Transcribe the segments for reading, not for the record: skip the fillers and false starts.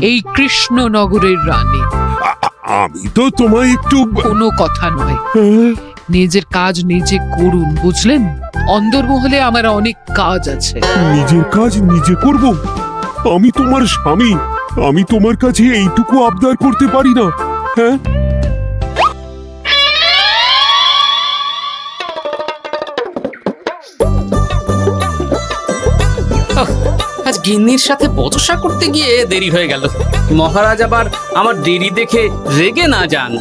এই কৃষ্ণনগরের রানী। আমি তো তোমায় একটু কোনো কথা নয়, নিজের কাজ নিজে করুন, বুঝলেন? অন্দরমহলে আমার অনেক কাজ আছে। নিজের কাজ নিজে করব? আমি তোমার স্বামী, আমি তোমার কাছে এইটুকু আবদার করতে পারি না? হ্যাঁ, আজ গিন্নির সাথে বচসা করতে গিয়ে দেরি হয়ে গেল। মহারাজ আবার আমার দেরি দেখে রেগে না যান।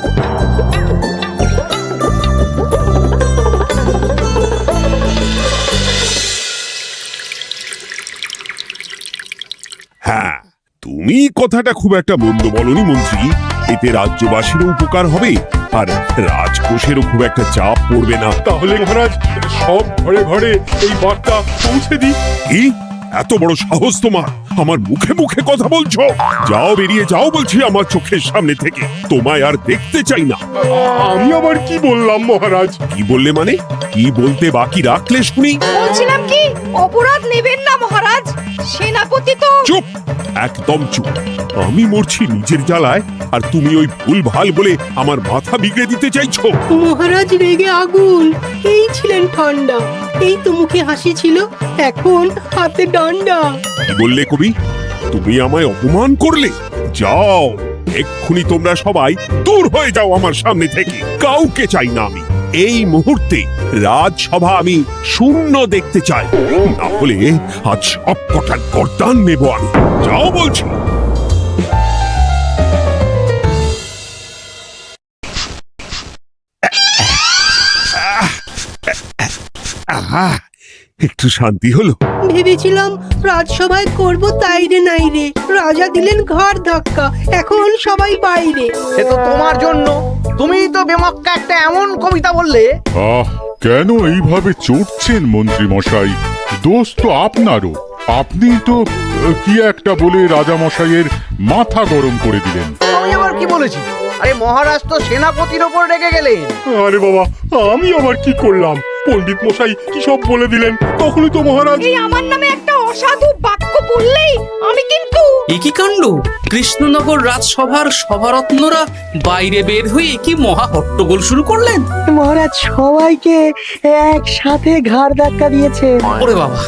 হ্যাঁ, তুমি কথাটা খুব একটা মন্দ বলনি মন্ত্রী। এতে রাজ্যবাসীরও উপকার হবে আর রাজকোষেরও খুব একটা চাপ পড়বে না। তাহলে মহারাজ সব ঘরে ঘরে এই বার্তা পৌঁছে দিই। কি এত বড় সাহস তোমার? আমার মুখে মুখে কথা বলছো? যাও, বেরিয়ে যাও বলছি আমার চোখের সামনে থেকে। তোমায় আর দেখতে চাই না। আমি আবার কি বললাম মহারাজ? কি বললে মানে? কি বলতে বাকি রাখলে শুনি? বলছিলাম কি, অপরাধ নেবেন না মহারাজ, সেনাপতি তো। চুপ, একদম চুপ। আমি মরছি নিজের জ্বালায় আর তুমি ওই ভুল ভাল বলে আমার মাথা বিগড়ে দিতে চাইছো? মহারাজ রেগে আগুন, এই ছিলেন ঠান্ডা, এই তো মুখে হাসি ছিল, এখন হাতে ডান্ডা। কি বললে কবি? তুমি আমায় অপমান করলে? যাও, এক্ষুনি তোমরা সবাই দূর হয়ে যাও আমার সামনে থেকে। কাউকে চাই না আমি। এই মুহূর্তে রাজসভা আমি শূন্য দেখতে চাই, না হলে আজ সব কটার গর্দান নেব আমি। যাও বলছি। একটু শান্তি হলো। ভেবেছিলাম রাজসভায় করব তাই রে নাই রে, রাজা দিলেন ঘাড় ধাক্কা, এখন সবাই বাইরে। সে তো তোমার জন্য, তুমিই তো বেমক্কা একটা এমন কবিতা বললে। কেন এইভাবে চড়ছেন মন্ত্রী মশাই? দোষ তো আপনারও। আপনি তো কি একটা বলে রাজা মশাইয়ের মাথা গরম করে দিলেন। আমি আবার কি বলেছি? আরে মহারাজ তো সেনাপতির ওপর রেগে গেলেন। আরে বাবা, আমি আবার কি করলাম? পণ্ডিত মশাই কি সব বলে দিলেন, তখনই তো মহারাজ। এই আমার নামে একটা অসাধু বাক্য বললেই আমি কিন্তু। এ কি কাণ্ড! কৃষ্ণনগর রাজসভার সভারত্নরা বাইরে বের হয়ে কি মহা হট্টগোল শুরু করলেন। মহারাজ সবাইকে একসাথে ঘাড় ধাক্কা দিয়েছে। ওরে বাবা,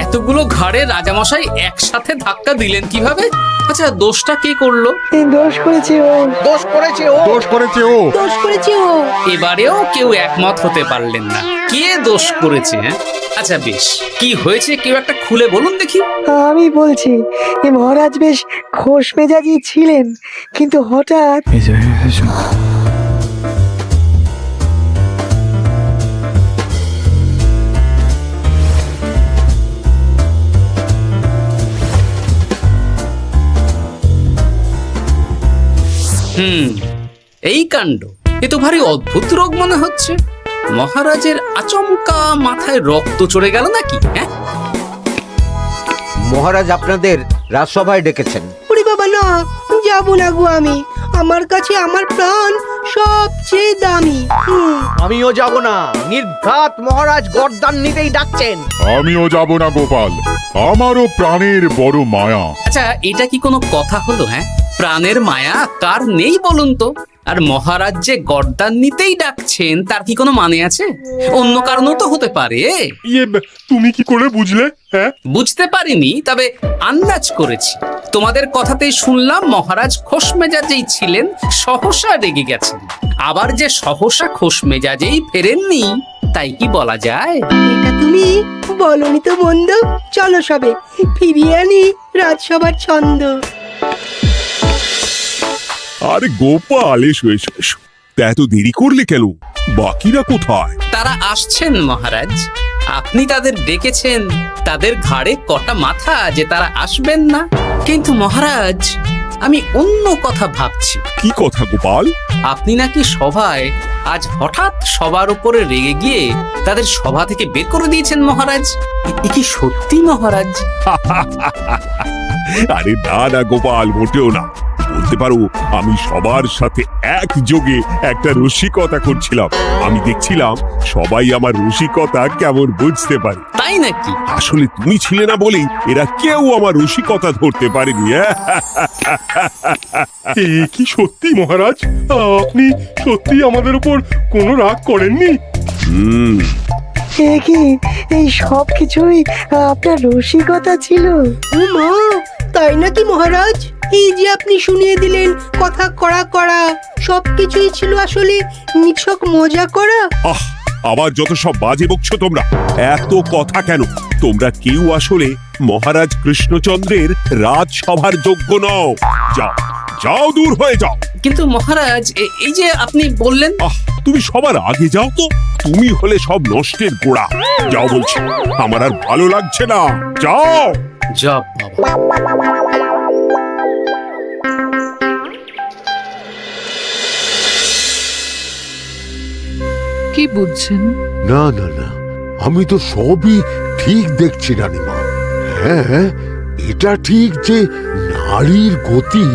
এতগুলো ঘাড়ে রাজামশাই একসাথে ধাক্কা দিলেন কিভাবে? আচ্ছা, দোষটা কে করলো? দোষ করেছে ও, দোষ করেছে ও, দোষ করেছে ও, দোষ করেছে ও। এবারেও কেউ একমত হতে পারলেন না কে দোষ করেছে। আচ্ছা বেশ, কি হয়েছে কেউ একটা খুলে বলুন দেখি। আমি বলছি, মহারাজ বেশ খোশ মেজাজি ছিলেন, কিন্তু হঠাৎ এই কাণ্ড! এ তো ভারী অদ্ভুত রোগ মনে হচ্ছে। মহারাজের আচমকা মাথায় রক্ত চড়ে গেল নাকি? হ্যাঁ, মহারাজ আপনাদের রাজসভায় ডেকেছেন। ওরে বাবা না, যাবো না গো আমি, আমার কাছে আমার প্রাণ সবচেয়ে দামি। আমিও যাব না, নির্ঘাত মহারাজ গর্দান নিতেই ডাকছেন। আমিও যাব না গোপাল, আমারও প্রাণের বড় মায়া। আচ্ছা, এটা কি কোনো কথা হলো? হ্যাঁ, প্রাণের মায়া কার নেই বলুন তো? আর মহারাজ যে গর্দান নিতেই ডাকছেন তার কি কোনো মানে আছে? অন্য কারণও তো হতে পারে। তুমি কি করে বুঝলে? হ্যাঁ, বুঝতে পারিনি, তবে আন্দাজ করেছি। তোমাদের কথাতেই শুনলাম মহারাজ খোশ মেজাজেই ছিলেন, সহসা রেগে গেছেন। আবার যে সহসা খোশ মেজাজেই ফেরেননি, তাই কি বলা যায়? এটা তুমি বলনি তো বন্ধু, চলো সবে ফিরিয়ে আনি রাজসভার ছন্দ। আরে গোপাল, এসো এসো এসো। তা এত দেরি করলে কেন? বাকিরা কোথায়? তারা আসছেন মহারাজ। আপনি তাদের ডেকেছেন, তাদের ঘাড়ে কটা মাথা যে তারা আসবেন না। কিন্তু মহারাজ, আমি অন্য কথা ভাবছি। কি কথা গোপাল? আপনি নাকি সভায় আজ হঠাৎ সবার উপরে রেগে গিয়ে তাদের সভা থেকে বের করে দিয়েছেন মহারাজ। এ কি সত্যি মহারাজ? আরে না না গোপাল, মোটেও না। বলতে পারো আমি সবার সাথে একযোগে একটা রসিকতা করছিলাম। আমি দেখছিলাম সবাই আমার রসিকতা কেমন বুঝতে পারে। তাই নাকি? আসলে তুমি ছিলে না বলেই এরা কেউ আমার রসিকতা ধরতে পারেনি। এ কি সত্যি মহারাজ, আপনি সত্যি আমাদের উপর কোনো রাগ করেননি? হুম, এ কি এই সব কিছুই আপনার রসিকতা ছিল? ও মা, তাই নাকি মহারাজ? এই যে আপনি শুনিয়ে দিলেন কথা কড়া কড়া, সবকিছুই ছিল আসলে নিছক মজা করা। আহ, আবার যত সব বাজে বকছো তোমরা। এত কথা কেন? তোমরা কেউ আসলে মহারাজ কৃষ্ণচন্দ্রের রাজসভার যোগ্য নও। যাও যাও, দূর হয়ে যাও। কিন্তু মহারাজ, এই যে আপনি বললেন। আহ, তুমি সবার আগে যাও তো। তুমি হলে সব নষ্টের গোড়া। যাও বলছি, আমার আর ভালো লাগছে না। যাও। জব বাবা। কি বুঝছেন? না না না, আমি তো সবই ঠিক দেখছি রানীমা। হ্যাঁ, এটা ঠিক যে নারীর গতি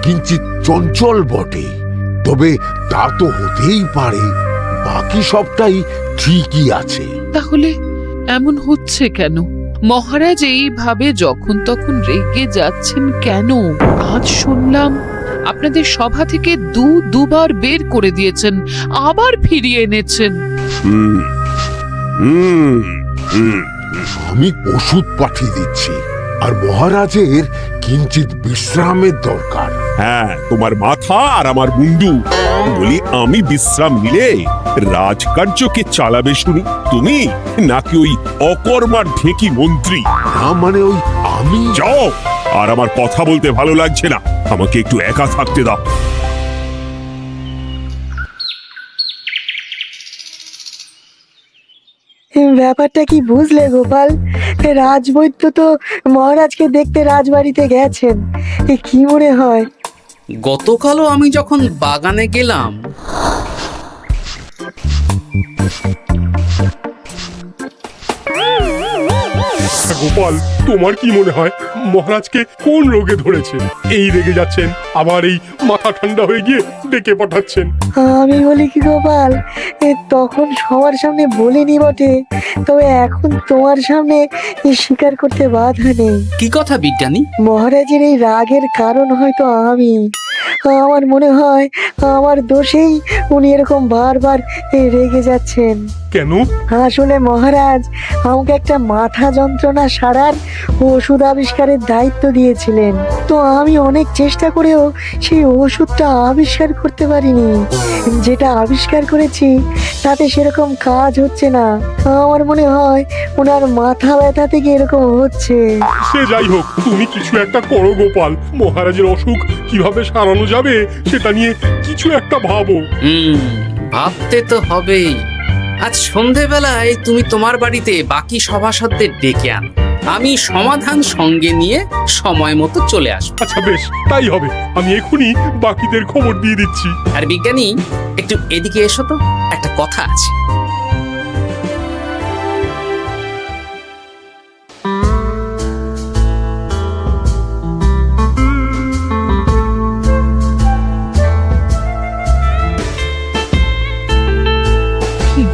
কিঞ্চিত চঞ্চল বটে, তবে তা তো হতেই পারে। বাকি সবটাই ঠিকই আছে। তাহলে এমন হচ্ছে কেন? মহারাজ এইভাবে যখন তখন রেগে যাচ্ছেন কেন? আজ শুনলাম আপনাদের সভা থেকে দুবার বের করে দিয়েছেন, আবার ফিরিয়ে এনেছেন। হুম হুম হুম। আমি ওষুধ পাঠিয়ে দিচ্ছি, আর মহারাজের কিঞ্চিত বিশ্রামের দরকার। হ্যাঁ, তোমার মাথা আর আমার মুন্ডু। বলি, আমি বিশ্রাম নিলে রাজকার্যকে চালাবে শুনি তুমি, নাকি ওই অকর্মার ঢেকি মন্ত্রী? না মানে ওই আমি। যাও, আর আমার কথা বলতে ভালো লাগছে না। আমাকে একটু একা থাকতে দাও। ব্যাপারটা কি বুঝলে গোপাল? রাজবৈদ্য তো মহারাজকে দেখতে রাজবাড়িতে গেছেন। কি মনে হয়? গতকালও আমি যখন বাগানে গেলাম, গোপাল, তোমার কি মনে হয় মহারাজকে কোন রোগে ধরেছে? এই রেগে যাচ্ছেন, আবার এই মাথা ঠান্ডা হয়ে গিয়ে ডেকে পাঠাচ্ছেন। আমি বলি কি গোপাল, তখন সবার সামনে বলিনি বটে, তবে এখন তোমার সামনে স্বীকার করতে বাধা নেই। কি কথা বিজ্ঞানী? মহারাজের এই রাগের কারণ হয়তো আমি। আমার মনে হয় আমার দোষেই উনি এরকম বারবার রেগে যাচ্ছেন। কেন? আসলে মহারাজ আমাকে একটা মাথা যন্ত্রণা সারার ওষুধ আবিষ্কারের দায়িত্ব দিয়েছিলেন, তো আমি অনেক চেষ্টা করেও সেই ওষুধটা আবিষ্কার করতে পারিনি। যেটা আবিষ্কার করেছি তাতে সেরকম কাজ হচ্ছে না। আমার মনে হয় ওনার মাথা ব্যথা থেকে এরকম হচ্ছে। সে যাই হোক, তুমি কিছু একটা করো গোপাল। মহারাজের অসুখ কিভাবে সারানো যাবে সেটা নিয়ে কিছু একটা ভাবো। ভাবতে তো হবেই। আজ সন্ধেবেলায় তুমি তোমার বাড়িতে বাকি সভাসদদের ডেকে আনো, আমি সমাধান সঙ্গে নিয়ে সময় মতো চলে আসবো। আচ্ছা বেশ, তাই হবে। আমি এখনই বাকিদের খবর দিয়ে দিচ্ছি। আর বিজ্ঞানী, একটু এদিকে এসো তো, একটা কথা আছে।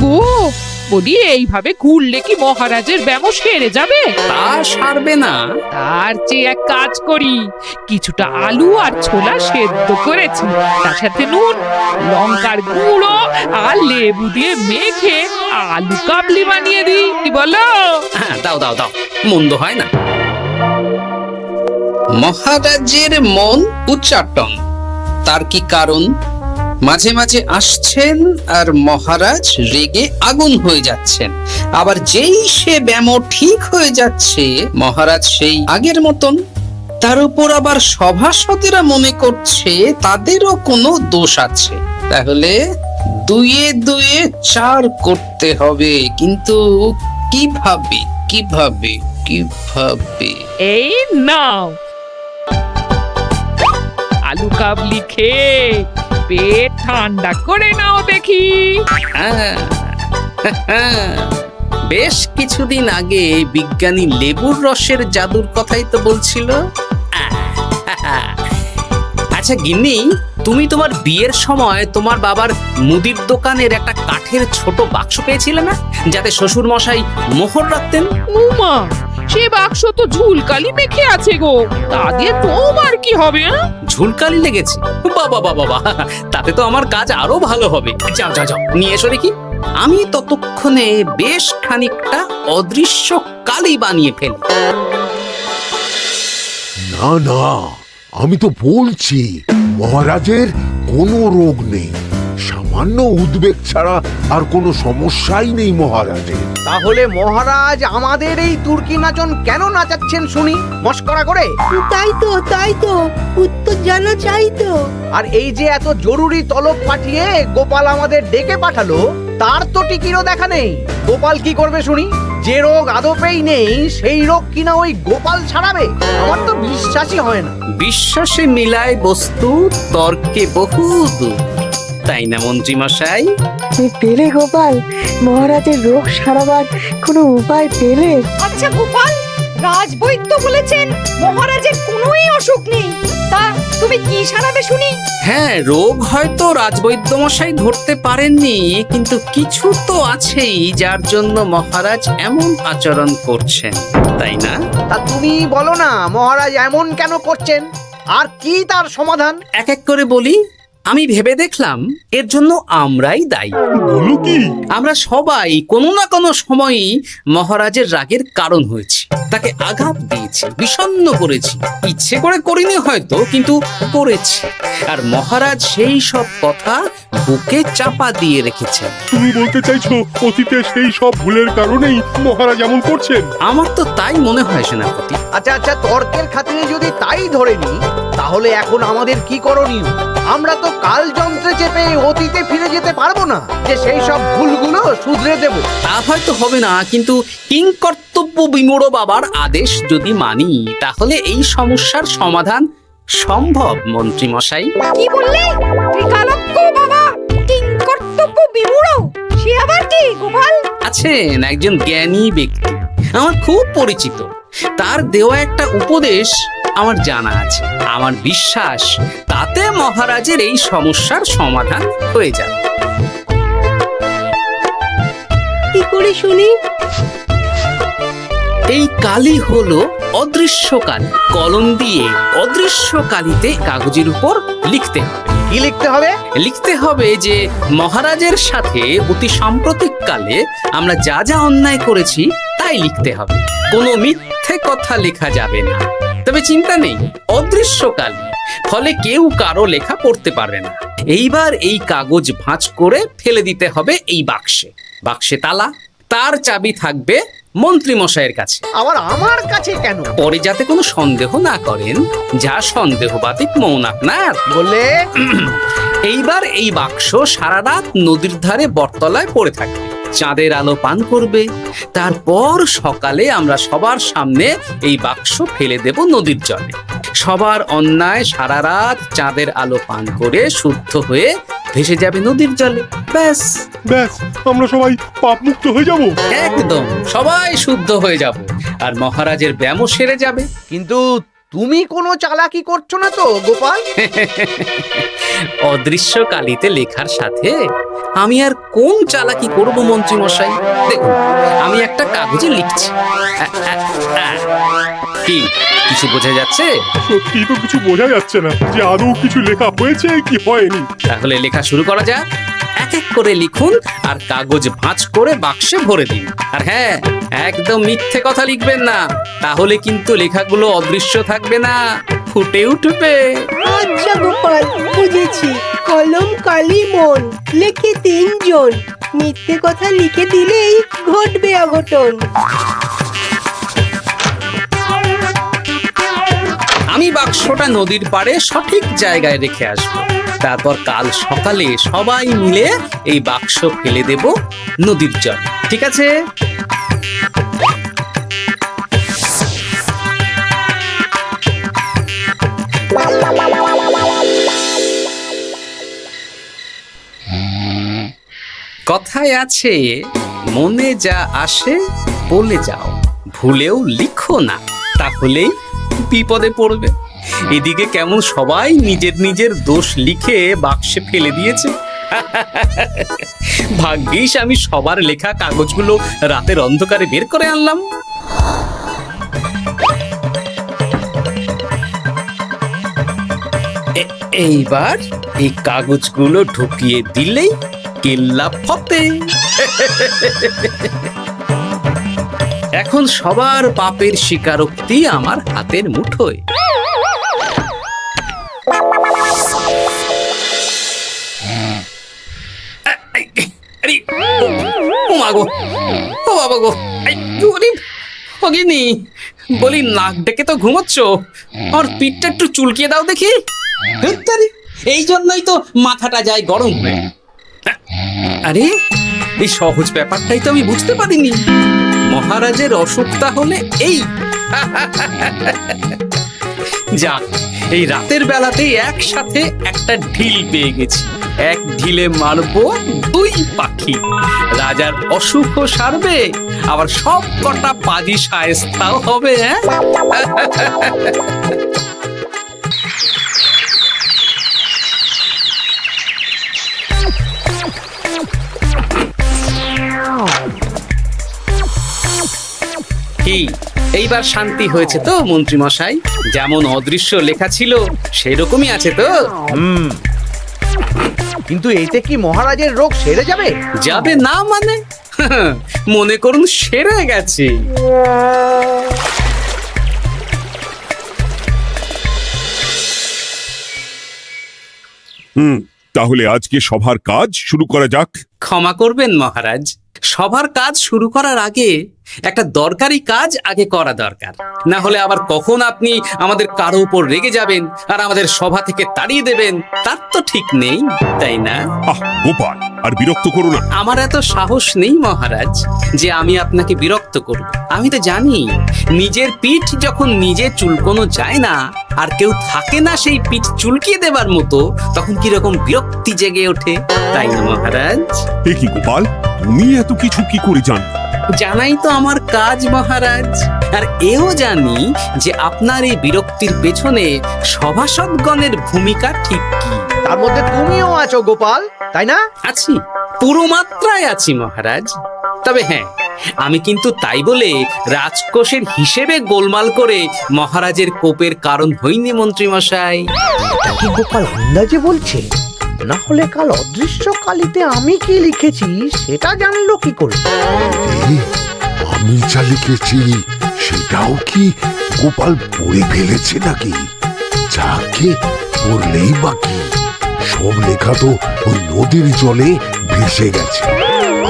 গো, বলি এইভাবে ঘুরলে কি মহারাজের ব্যামো সেরে যাবে? তা সারবে না। তার চেয়ে এক কাজ করি, কিছুটা আলু আর ছোলা সেদ্ধ করেছি, তার সাথে নুন, লঙ্কার গুঁড়ো আর লেবু দিয়ে মেখে আলু কাবলি বানিয়ে দিই, কি বলো? হ্যাঁ, দাও দাও দাও, মন্দ হয় না। মহারাজের মন উচ্চাটন, তার কি কারণ? মাঝে মাঝে আসছেন আর মহারাজ রেগে আগুন হয়ে যাচ্ছেন, আবার যেই সে ব্যামো ঠিক হয়ে যাচ্ছে মহারাজ সেই আগের মতন। তার উপর আবার সভাসদেরা মনে করছে তাদেরও কোনো দোষ আছে। তাহলে দুয়ে দুয়ে চার করতে হবে, কিন্তু কিভাবে কিভাবে কিভাবে? এই নাও আলু কাবলি খেয়ে পেট ঠান্ডা করে নাও দেখি। হ্যাঁ, বেশ কিছুদিন আগে বিজ্ঞানী লেবুর রসের জাদুর কথাই তো বলছিল। আর আচ্ছা গিন্নি, তুমি তোমার বিয়ের সময় তোমার বাবার মুদির দোকানের একটা কাঠের ছোট বাক্স পেয়েছিলে না, যাতে শ্বশুর মশাই মোহর রাখতেন? উমা, সে বাক্স তো ঝুলকালি মেখে আছে গো, তা দিয়ে তোমার কি হবে? ঝুলকালি লেগেছে? বাবা বাবা বাবা, তাতে তো আমার কাজ আরো ভালো হবে। যাও যাও যাও, নিয়ে এসো দেখি। আমি ততক্ষণে বেশ খানিকটা অদৃশ্য কালি বানিয়ে ফেলি। না না, আমি তো বলছি মহারাজের কোনো রোগ নেই, সামান্য উদ্বেগ ছাড়া আর কোনো সমস্যাই নেই মহারাজের। তাহলে মহারাজ আমাদের এই তুর্কি নাচন কেন নাচাচ্ছেন শুনি, মস্করা করে? তাই তো উত্তর জানা চাই তো। আর এই যে এত জরুরি তলব পাঠিয়ে গোপাল আমাদের ডেকে পাঠালো, তার তো টিকিরও দেখা নেই। গোপাল কি করবে শুনি? যে রোগ আদপেই নেই সেই রোগ কিনা ওই গোপাল ছাড়াবে? আমার তো বিশ্বাসই হয় না। বিশ্বাসে মিলায় বস্তু, তর্কে বহু দূর, তাই না মন্ত্রী মশাই? তুমি পেলে গোপাল, মহারাজের রোগ সারাবার কোনো উপায় পেলে? আচ্ছা গোপাল, রাজবৈদ্য বলেছেন মহারাজের কোনোই অসুখ নেই, তা তুমি কি সারাবে শুনি? হ্যাঁ, রোগ হয়তো রাজবৈদ্য মশাই ধরতে পারেননি, কিন্তু কিছু তো আছেই যার জন্য মহারাজ এমন আচরণ করছেন, তাই না? তা তুমি বলো না মহারাজ এমন কেন করছেন, আর কি তার সমাধান? এক এক করে বলি। আমি ভেবে দেখলাম এর জন্য আমরাই দায়ী। বলো কি? আমরা সবাই কোনো না কোনো সময়ই মহারাজের রাগের কারণ হয়েছি, তাকে আঘাত দিয়েছি, বিষণ্ণ করেছি। ইচ্ছে করে করিনি হয়তো, কিন্তু করেছি। আর মহারাজ সেই সব কথা বুকে চাপা দিয়ে রেখেছেন। তুমি বলতে চাইছো অতীতে সেই সব ভুলের কারণেই মহারাজ এমন করছেন? আমার তো তাই মনে হয় সেনাপতি। আচ্ছা আচ্ছা, তর্কের খাতিরে যদি তাই ধরে নি, তাহলে এখন আমাদের কি করণীয়? আমরা তো কাল যন্ত্রে চেপে অতীতে ফিরে যেতে পারবো না যে সেই সব ভুলগুলো শুধরে দেব। তা হয়তো হবে না, কিন্তু কিংকর্তব্য বিমূঢ় বাবার আদেশ যদি মানি, তাহলে এই সমস্যার সমাধান সম্ভব মন্ত্রী মশাই। কি বললে? ত্রিকালজ্ঞ বাবা কিংকর্তব্য বিমূঢ়, সে আবার কি গোপাল? আছেন একজন জ্ঞানী ব্যক্তি, আমার খুব পরিচিত। তার দেওয়া একটা উপদেশ আমার জানা আছে। আমার বিশ্বাস তাতে মহারাজের এই সমস্যার সমাধান হয়ে যাবে। কি করে শুনি? এই কালি হলো অদৃশ্য কালি। কলম দিয়ে অদৃশ্য কালিতে কাগজের উপর লিখতে হবে। কি লিখতে হবে? লিখতে হবে যে মহারাজের সাথে অতি সাম্প্রতিক কালে আমরা যা যা অন্যায় করেছি তাই লিখতে হবে। কোনো মিথ্যে কথা লেখা যাবে না। তবে চিন্তা নেই, অদৃশ্য কালি, ফলে কেউ কারো লেখা পড়তে পারবে না। এইবার এই কাগজ ভাঁজ করে ফেলে দিতে হবে এই বাক্সে। বাক্সে তালা, তার চাবি থাকবে মন্ত্রী মশাইয়ের কাছে। আবার আমার কাছে কেন? পরে যাতে কোনো সন্দেহ না করেন, যা সন্দেহ বাতিক মৌন আপনার। বললে এইবার এই বাক্স সারা রাত নদীর ধারে বটতলায় পড়ে থাকবে, চাঁদের আলো পান করবে। তারপর সকালে আমরা সবার সামনে এই বাক্স ফেলে দেব নদীর জলে। সবার অন্যায় সারা রাত চাঁদের আলো পান করে শুদ্ধ হয়ে ভেসে যাবে নদীর জলে। ব্যাস ব্যাস, আমরা সবাই পাপ মুক্ত হয়ে যাব। একদম সবাই শুদ্ধ হয়ে যাব, আর মহারাজের ব্যামো সেরে যাবে। কিন্তু তুমি কোনো চালাকি করছো না তো গোপাল? অদৃশ্য কালিতে লেখার সাথে আমি আর কোন চালাকি করব মন্ত্রী মশাই? দেখুন, আমি একটা কাগজে লিখছি। কি কিছু বোঝা যাচ্ছে? সত্যি তো কিছু বোঝা যাচ্ছে না যে আদৌ কিছু লেখা হয়েছে কি হয়নি। তাহলে লেখা শুরু করা যাক। এক এক করে লিখুন আর কাগজ ভাঁজ করে বাক্সে ভরে দিন। আর হ্যাঁ, একদম মিথ্যে কথা লিখবেন না, তাহলে কিন্তু লেখাগুলো অদৃশ্য থাকবে না, ফুটে উঠবে। আচ্ছা গোপাল, বুঝেছি। কলম কালি মন, লেখে 3 জন, মিথ্যে কথা লিখে দিলেই ঘটবে অঘটন। আমি বাক্সটা নদীর পাড়ে সঠিক জায়গায় রেখে আসবো। তারপর কাল সকালে সবাই মিলে এই বাক্স ফেলে দেব নদীর জল। ঠিক আছে? কথায় আছে, মনে যা আসে বলে যাও, ভুলেও লিখো না, তাহলেই বিপদে পড়বে। এদিকে কেমন সবাই নিজের নিজের দোষ লিখে বাক্সে ফেলে দিয়েছে। ভাগ্যিস আমি সবার লেখা কাগজগুলো রাতের অন্ধকারে বের করে আনলাম। এইবার এই কাগজগুলো ঢুকিয়ে দিলেই কেল্লা ফতে। এখন সবার পাপের স্বীকারোক্তি আমার হাতের মুঠোয়। আরে, ও মা গো, ও বাবা গো, বলি নাক ডেকে তো ঘুমোচ্ছ, আর পিঠটা একটু চুলকিয়ে দাও দেখি। এই জন্যই তো মাথাটা যায় গরম হয়ে। আরে, এই সহজ ব্যাপারটাই তো আমি বুঝতে পারিনি। মহারাজের অসুখ তাহলে এই। যাক, এই রাতের বেলাতেই একসাথে একটা ঢিল পেয়ে গেছি। এক ঢিলে মারবো দুই পাখি। রাজার অসুখও সারবে, আবার সব কটা পাজি শায়েস্তাও হবে। কি এইবার শান্তি হয়েছে তো মন্ত্রী মশাই? যেমন অদৃশ্য লেখা ছিল সেরকমই আছে তো? কিন্তু এতে কি মহারাজের রোগ সেরে যাবে? যাবে না মানে? মনে করুন সেরে গেছে। তাহলে আজকে সভার কাজ শুরু করা যাক। ক্ষমা করবেন মহারাজ, সবার কাজ শুরু করার আগে একটা দরকারি কাজ আগে করা দরকার। না হলে আবার কখন আপনি আমাদের কারো উপর রেগে যাবেন আর আমাদের সভা থেকে তাড়িয়ে দেবেন তার তো ঠিক নেই, তাই না? গোপাল, আর বিরক্ত করো না। আমার এত সাহস নেই মহারাজ যে আমি আপনাকে বিরক্ত করব। আমি তো জানি নিজের পিঠ যখন নিজে চুলকোনো যায় না, আর কেউ থাকে না সেই পিঠ চুলকিয়ে দেবার মতো, তখন কিরকম বিরক্তি জেগে ওঠে, তাই না মহারাজ? এ কি গোপাল, তুমি এত কিছু কি করে জানো? জানাই তো আমার কাজ মহারাজ। আর এও জানি যে আপনার এই বিরক্তির পেছনে সভাসদগণের ভূমিকা ঠিক কি। তার মধ্যে তুমিও আছো গোপাল, তাই না? আছি, পুরো মাত্রায় আছি মহারাজ। তবে হ্যাঁ, আমি কিন্তু তাই বলে রাজকোষের হিসেবে গোলমাল করে মহারাজের কোপের কারণ হইনি মন্ত্রী মশাই। এটা কি গোপাল আন্দাজে বলছে? না হলে কাল অদৃশ্য কালিতে আমি কি লিখেছি সেটা জানলো কি করে? আমি যা লিখেছি সেটাও কি গোপাল পড়ে ফেলেছে নাকি? যাকে পড়লেই বাকি, সব লেখা তো ওই নদীর জলে ভেসে গেছে।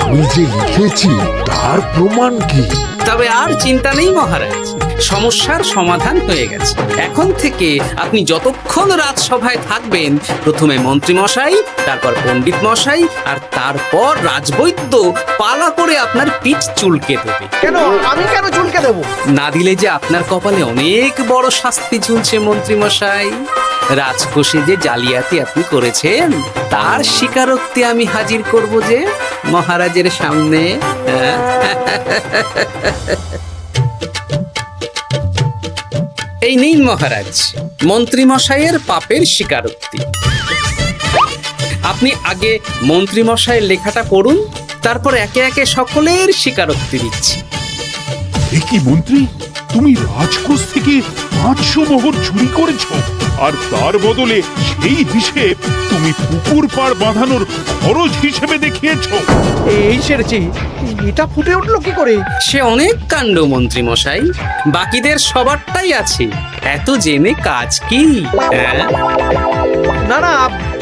আমি যে লিখেছি তার প্রমাণ কি? তবে আর চিন্তা নেই মহারাজ, সমস্যার সমাধান হয়ে গেছে। এখন থেকে আপনি যতক্ষণ রাজসভায় থাকবেন, প্রথমে মন্ত্রী মশাই, তারপর পণ্ডিত মশাই, আর তারপর রাজবৈদ্য পালা করে আপনার পিঠ চুলকে দেবে। কেন আমি কেন চুলকে দেবো? না দিলে যে আপনার কপালে অনেক বড় শাস্তি ঝুলছে মন্ত্রী মশাই। রাজকোষে যে জালিয়াতি আপনি করেছেন তার স্বীকারোক্তি আমি হাজির করব যে মহারাজের সামনে। এই নিন মহারাজ মন্ত্রী মশাইয়ের পাপের স্বীকারোক্তি। আপনি আগে মন্ত্রী মশাইয়ের লেখাটা পড়ুন, তারপর একে একে সকলের স্বীকারোক্তি দিচ্ছি। এ কি মন্ত্রী, তুমি রাজকোষ থেকে 500 মোহর চুরি করেছো, আর তার বদলে সেই হিসেব তুমি পুকুর পাড় বাঁধানোর খরচ হিসেবে দেখিয়েছো। এই সেরেছি, এটা ফুটে উঠলো কি করে? সে অনেক কাণ্ড মন্ত্রী মশাই, বাকিদের সবারটাই আছে, এত জেনে কাজ কি? না না,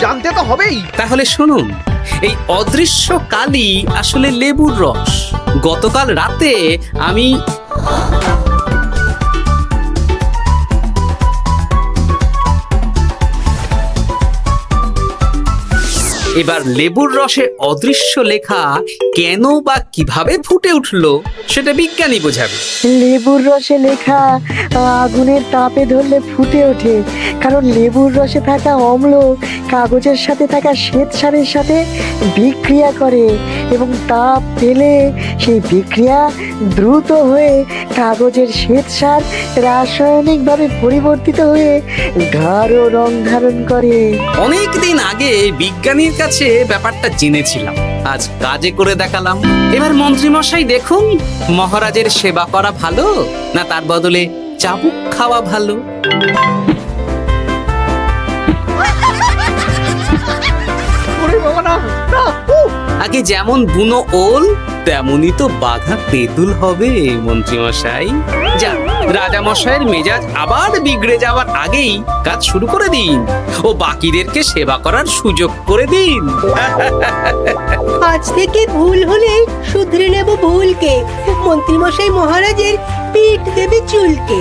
জানতে তো হবেই। তাহলে শুনুন, এই অদৃশ্য কালি আসলে লেবুর রস। গতকাল রাতে আমি এবার লেবুর রসে অদৃশ্য লেখা কেন বা কিভাবে ফুটে উঠলো সেটা বিজ্ঞানী বোঝাবে। লেবুর রসে লেখা আগুনের তাপে ধরলে ফুটে ওঠে, কারণ লেবুর রসে থাকা অম্ল কাগজের সাথে থাকা শ্বেতসারের সাথে বিক্রিয়া করে এবং তাপ পেলে সেই বিক্রিয়া দ্রুত হয়ে কাগজের শ্বেতসার রাসায়নিকভাবে পরিবর্তিত হয়ে গাঢ় রং ধারণ করে। অনেক দিন আগে বিজ্ঞানীর কাছে ব্যাপারটা জেনেছিলাম, আজ কাজে করে দেখালাম। এবার মন্ত্রীমশাই দেখুন, মহারাজের সেবা করা ভালো না তার বদলে চাবুক খাওয়া ভালো? ওরে বাবা না, না, আগে যেমন বুনো ওল তেমনই তো বাঘা তেঁতুল হবে মন্ত্রীমশাই। যা, রাজামশাইয়ের মেজাজ আবার বিগড়ে যাওয়ার আগেই কাজ শুরু করে দিন ও বাকিদেরকে সেবা করার সুযোগ করে দিন। আজ থেকে ভুল হলে শুধরে নেব ভুলকে। মন্ত্রীমশাই মহারাজের পিঠ দেবে চুলকে।